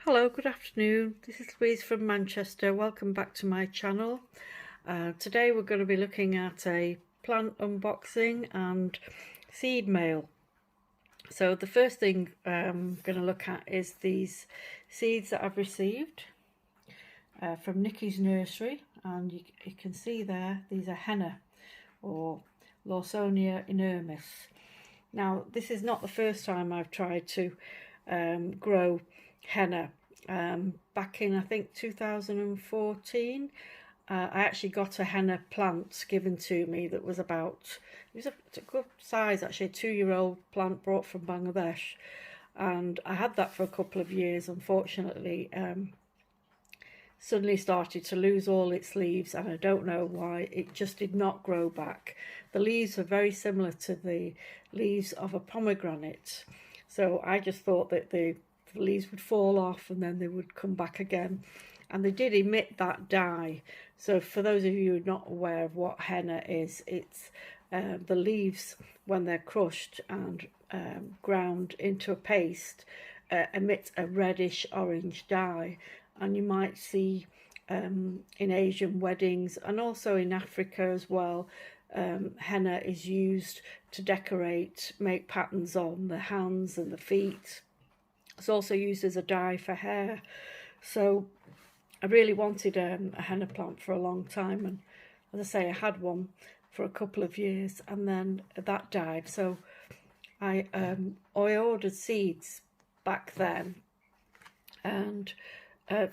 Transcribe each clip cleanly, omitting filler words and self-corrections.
Hello, good afternoon. This is Louise from Manchester. Welcome back to my channel. Today we're going to be looking at a plant unboxing and seed mail. So the first thing I'm going to look at is these seeds that I've received from Nikki's nursery, and you can see there these are henna or Lawsonia inermis. Now this is not the first time I've tried to grow henna. Back in I think 2014 I actually got a henna plant given to me that was about, it was a good size actually, a 2-year-old plant brought from Bangladesh, and I had that for a couple of years. Unfortunately suddenly started to lose all its leaves, and I don't know why. It just did not grow back. The leaves are very similar to the leaves of a pomegranate, so I just thought that the leaves would fall off and then they would come back again, and they did emit that dye. So for those of you who are not aware of what henna is, it's the leaves, when they're crushed and ground into a paste, emit a reddish orange dye. And you might see in Asian weddings and also in Africa as well, henna is used to decorate, make patterns on the hands and the feet. It's also used as a dye for hair. So I really wanted a henna plant for a long time, and as I say, I had one for a couple of years and then that died. So I ordered seeds back then, and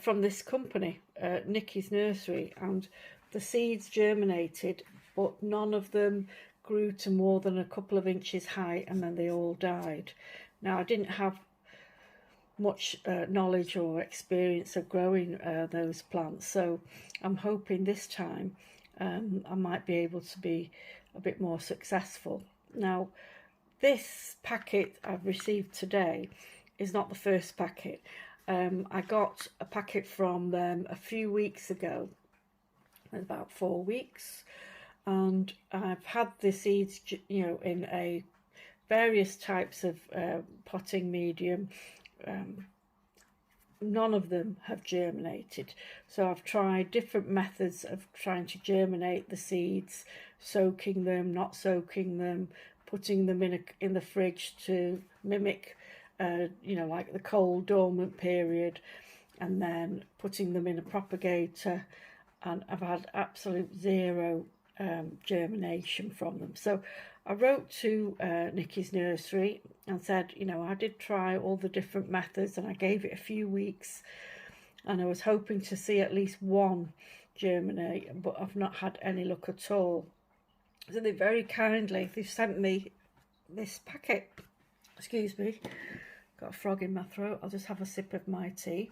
from this company, Nikki's Nursery, and the seeds germinated, but none of them grew to more than a couple of inches high, and then they all died. Now I didn't have much knowledge or experience of growing those plants, so I'm hoping this time I might be able to be a bit more successful. Now this packet I've received today is not the first packet. I got a packet from them a few weeks ago, about 4 weeks, and I've had the seeds, in a various types of potting medium. None of them have germinated, so I've tried different methods of trying to germinate the seeds: soaking them, not soaking them, putting them in the fridge to mimic like the cold dormant period, and then putting them in a propagator, and I've had absolute zero germination from them. So I wrote to Nikki's Nursery and said, I did try all the different methods, and I gave it a few weeks, and I was hoping to see at least one germinate, but I've not had any luck at all. So they've sent me this packet. Excuse me, got a frog in my throat. I'll just have a sip of my tea.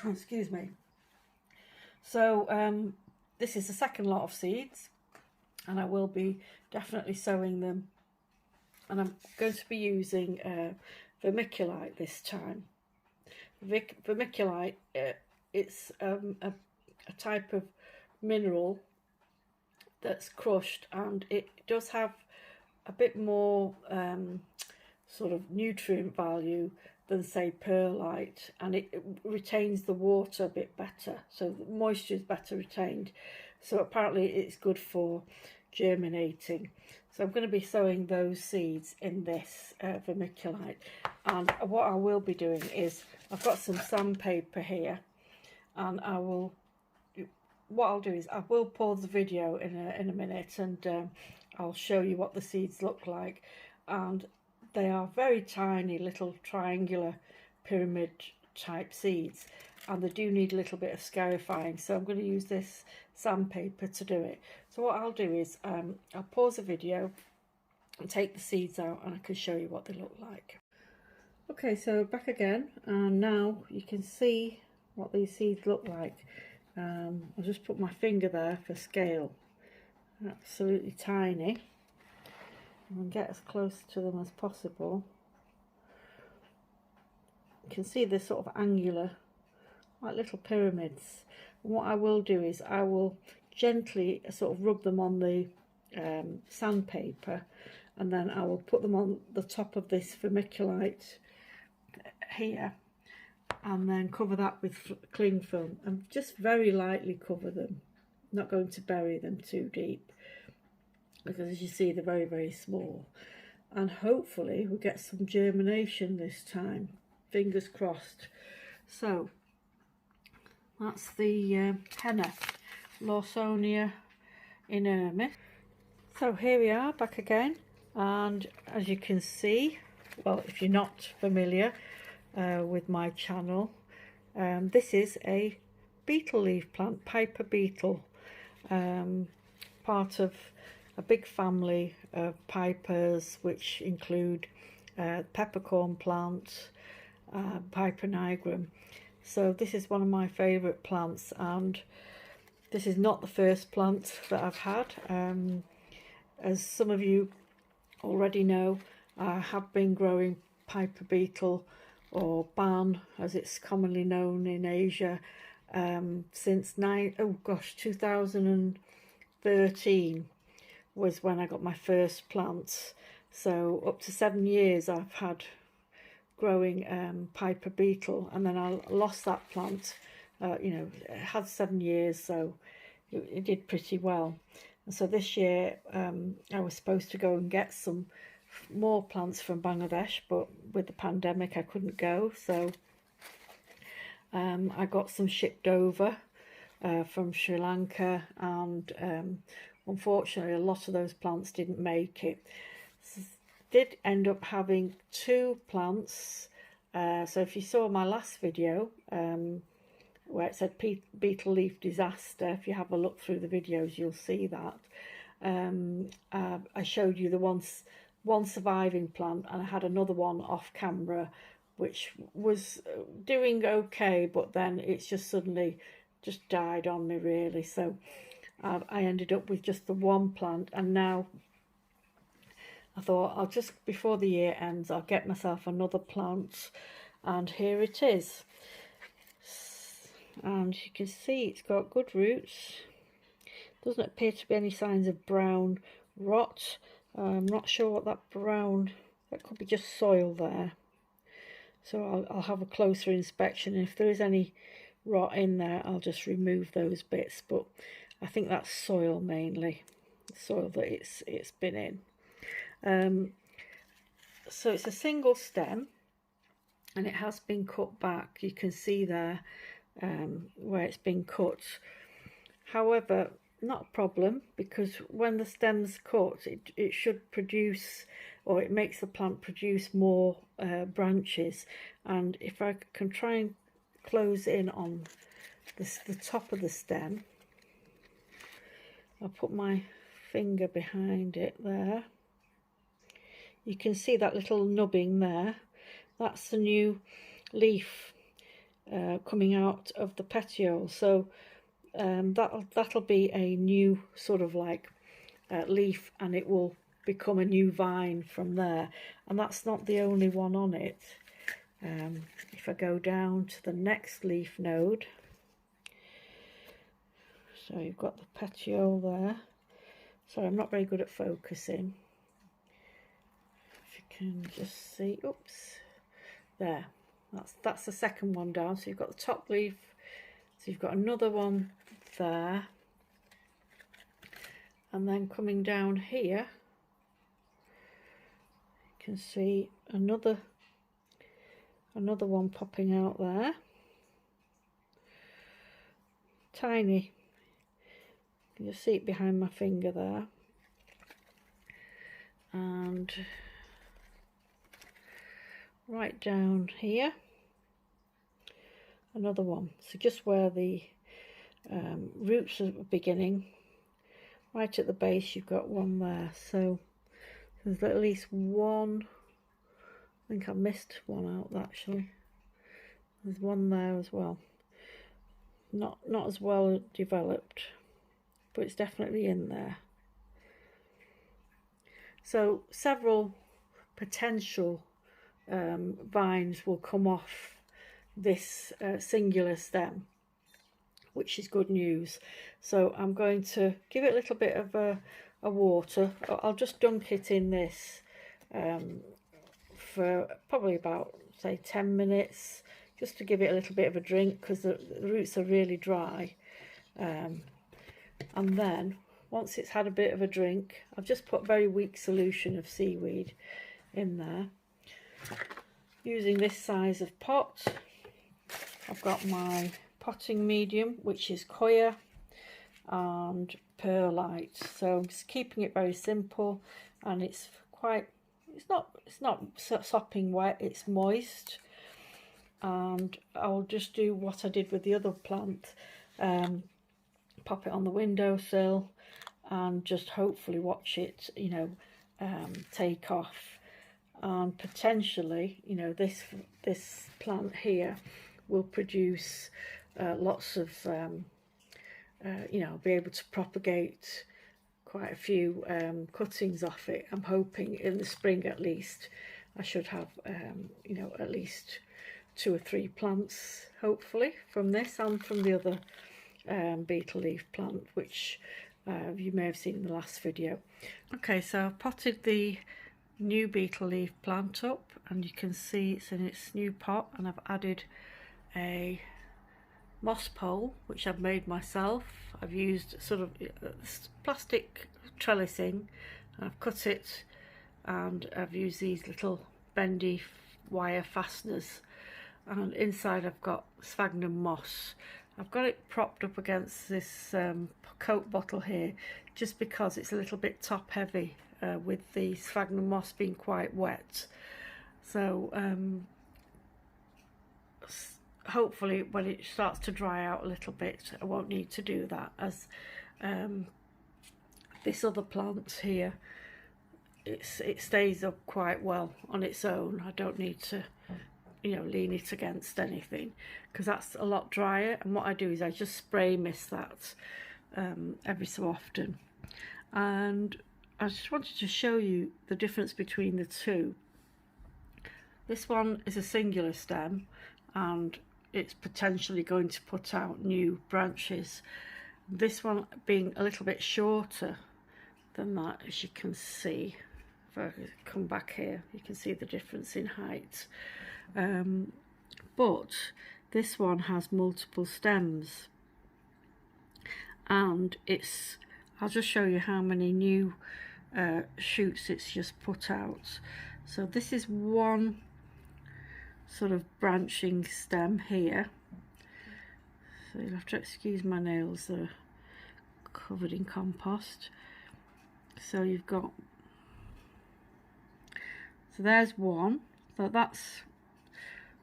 Excuse me. So this is the second lot of seeds, and I will be definitely sowing them, and I'm going to be using vermiculite this time. Vermiculite, it's a type of mineral that's crushed, and it does have a bit more sort of nutrient value than say perlite, and it retains the water a bit better, so the moisture is better retained. So apparently it's good for germinating. So I'm going to be sowing those seeds in this vermiculite, and what I will be doing is, I've got some sandpaper here, and what I'll do is I will pause the video in a minute, and I'll show you what the seeds look like. And they are very tiny little triangular pyramid type seeds, and they do need a little bit of scarifying, so I'm going to use this sandpaper to do it. So what I'll do is I'll pause the video and take the seeds out, and I can show you what they look like. Okay, so back again, and now you can see what these seeds look like. I'll just put my finger there for scale. Absolutely tiny, and get as close to them as possible. You can see they're sort of angular, like little pyramids. And what I will do is I will gently sort of rub them on the sandpaper, and then I will put them on the top of this vermiculite here, and then cover that with cling film, and just very lightly cover them. I'm not going to bury them too deep, because as you see, they're very, very small. And hopefully we'll get some germination this time, fingers crossed. So that's the henna, Lawsonia inermis. So here we are back again, and as you can see, well, if you're not familiar with my channel, this is a beetle leaf plant, Piper beetle, part of a big family of pipers, which include peppercorn plant, Piper nigrum. So this is one of my favourite plants, and this is not the first plant that I've had. As some of you already know, I have been growing Piper beetle, or ban as it's commonly known in Asia, since 2013 was when I got my first plants. So up to 7 years I've had growing Piper beetle, and then I lost that plant. You know, it had 7 years, so it did pretty well. And so this year I was supposed to go and get some more plants from Bangladesh, but with the pandemic I couldn't go, so I got some shipped over from Sri Lanka, and unfortunately a lot of those plants didn't make it. So did end up having 2 plants, so if you saw my last video where it said beetle leaf disaster, if you have a look through the videos you'll see that. I showed you the one surviving plant, and I had another one off camera which was doing okay, but then it's just suddenly just died on me really. So I ended up with just the one plant, and now I thought I'll just, before the year ends, I'll get myself another plant, and here it is. And you can see it's got good roots. Doesn't appear to be any signs of brown rot. I'm not sure what that brown, that could be just soil there. So I'll have a closer inspection. If there is any rot in there, I'll just remove those bits. But I think that's soil mainly, soil that it's been in. So it's a single stem, and it has been cut back. You can see there where it's been cut. However, not a problem, because when the stem's cut, it should produce, or it makes the plant produce more branches. And if I can try and close in on the top of the stem, I'll put my finger behind it there. You can see that little nubbing there. That's the new leaf coming out of the petiole. So that'll be a new sort of like leaf, and it will become a new vine from there. And that's not the only one on it. If I go down to the next leaf node, so you've got the petiole there. Sorry, I'm not very good at focusing. If you can just see, oops, there. That's the second one down. So you've got the top leaf. So you've got another one there, and then coming down here, you can see another one popping out there. Tiny. You can just see it behind my finger there, and right down here, another one. So just where the roots are beginning, right at the base, you've got one there. So there's at least one. I think I missed one out actually. There's one there as well. Not as well developed, but it's definitely in there. So several potential vines will come off this singular stem, which is good news. So I'm going to give it a little bit of a a water. I'll just dunk it in this for probably about, say, 10 minutes, just to give it a little bit of a drink, because the roots are really dry. And then once it's had a bit of a drink, I've just put a very weak solution of seaweed in there. Using this size of pot, I've got my potting medium, which is Coir and perlite. So I'm just keeping it very simple, and it's not sopping wet, it's moist. And I'll just do what I did with the other plant, pop it on the windowsill and just hopefully watch it, you know, take off. And potentially, you know, this plant here will produce lots of you know, be able to propagate quite a few cuttings off it. I'm hoping in the spring at least I should have you know, at least 2 or 3 plants hopefully from this and from the other beetle leaf plant, which you may have seen in the last video. Okay, so I've potted the new beetle leaf plant up, and you can see it's in its new pot, and I've added a moss pole which I've made myself. I've used sort of plastic trellising, I've cut it, and I've used these little bendy wire fasteners, and inside I've got sphagnum moss. I've got it propped up against this Coke bottle here just because it's a little bit top heavy with the sphagnum moss being quite wet. So hopefully when it starts to dry out a little bit I won't need to do that, as this other plant here, it stays up quite well on its own. I don't need to, you know, lean it against anything, because that's a lot drier. And what I do is I just spray mist that every so often. And I just wanted to show you the difference between the two. This one is a singular stem, and it's potentially going to put out new branches. This one being a little bit shorter than that, as you can see. If I come back here, you can see the difference in height. But this one has multiple stems, and I'll just show you how many new shoots it's just put out. So this is one sort of branching stem here, so you'll have to excuse my nails, they're covered in compost. So you've got, so there's one, so that's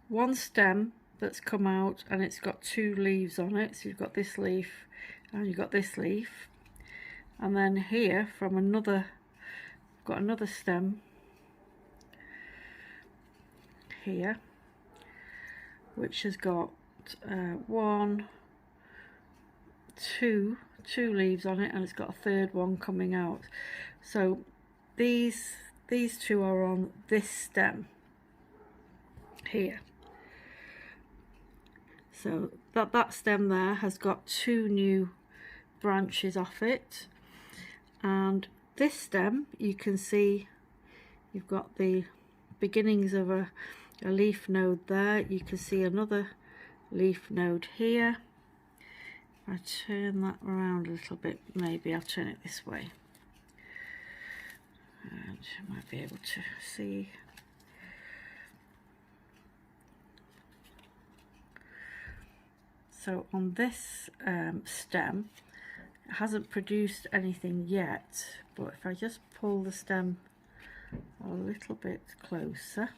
one stem that's come out, and it's got 2 leaves on it. So you've got this leaf and you've got this leaf, and then here from another, got another stem here which has got 1, 2 leaves on it, and it's got a third one coming out. So these 2 are on this stem here. So that stem there has got 2 new branches off it, and this stem, you can see you've got the beginnings of a leaf node there. You can see another leaf node here. If I turn that around a little bit, maybe I'll turn it this way, and I might be able to see. So on this stem, it hasn't produced anything yet, but if I just pull the stem a little bit closer,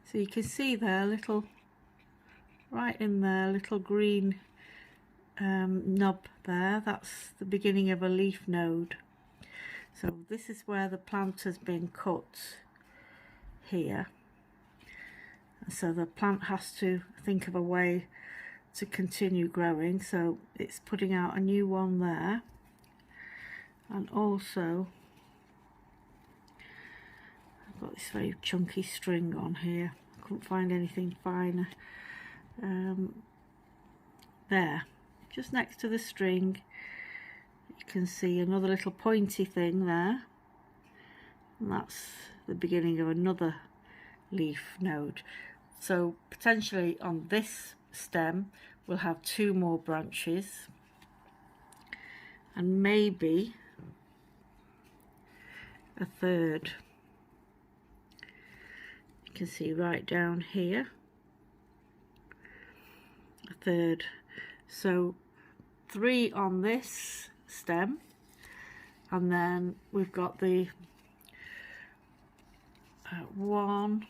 so you can see there, little, right in there, little green knob there, that's the beginning of a leaf node. So this is where the plant has been cut here. So the plant has to think of a way to continue growing. So it's putting out a new one there. And also, I've got this very chunky string on here. couldn't find anything finer. There, just next to the string, you can see another little pointy thing there, and that's the beginning of another leaf node. So potentially on this stem we'll have 2 more branches, and maybe a third. You can see right down here, a third. So 3 on this stem, and then we've got the 1,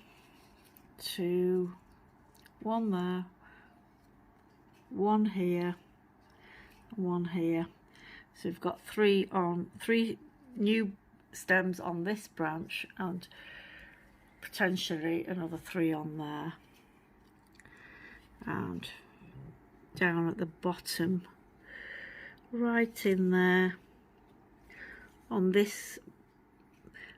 2, 1 there, 1 here, 1 here. So we've got 3 new stems on this branch, and potentially another 3 on there. And down at the bottom, right in there, on this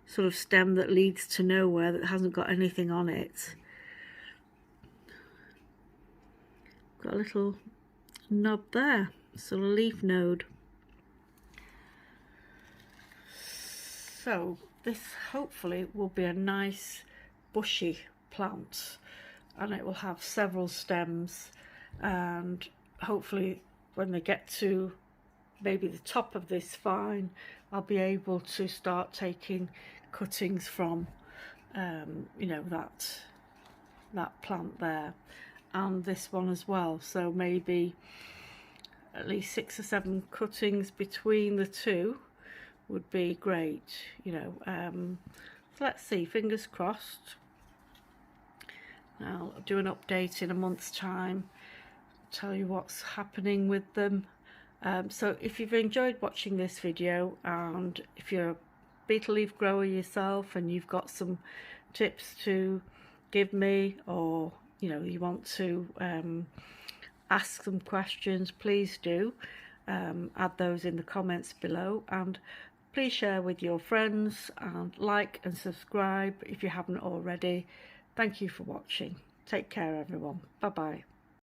sort of stem that leads to nowhere, that hasn't got anything on it, got a little knob there, sort of leaf node. So this hopefully will be a nice bushy plant, and it will have several stems, and hopefully when they get to maybe the top of this vine, I'll be able to start taking cuttings from you know, that plant there, and this one as well. So maybe at least 6 or 7 cuttings between the two would be great, you know. So let's see, fingers crossed. I'll do an update in a month's time, tell you what's happening with them. So if you've enjoyed watching this video, and if you're a beetle leaf grower yourself and you've got some tips to give me, or you know, you want to ask some questions, please do add those in the comments below, and please share with your friends, and like and subscribe if you haven't already. Thank you for watching. Take care everyone. Bye bye.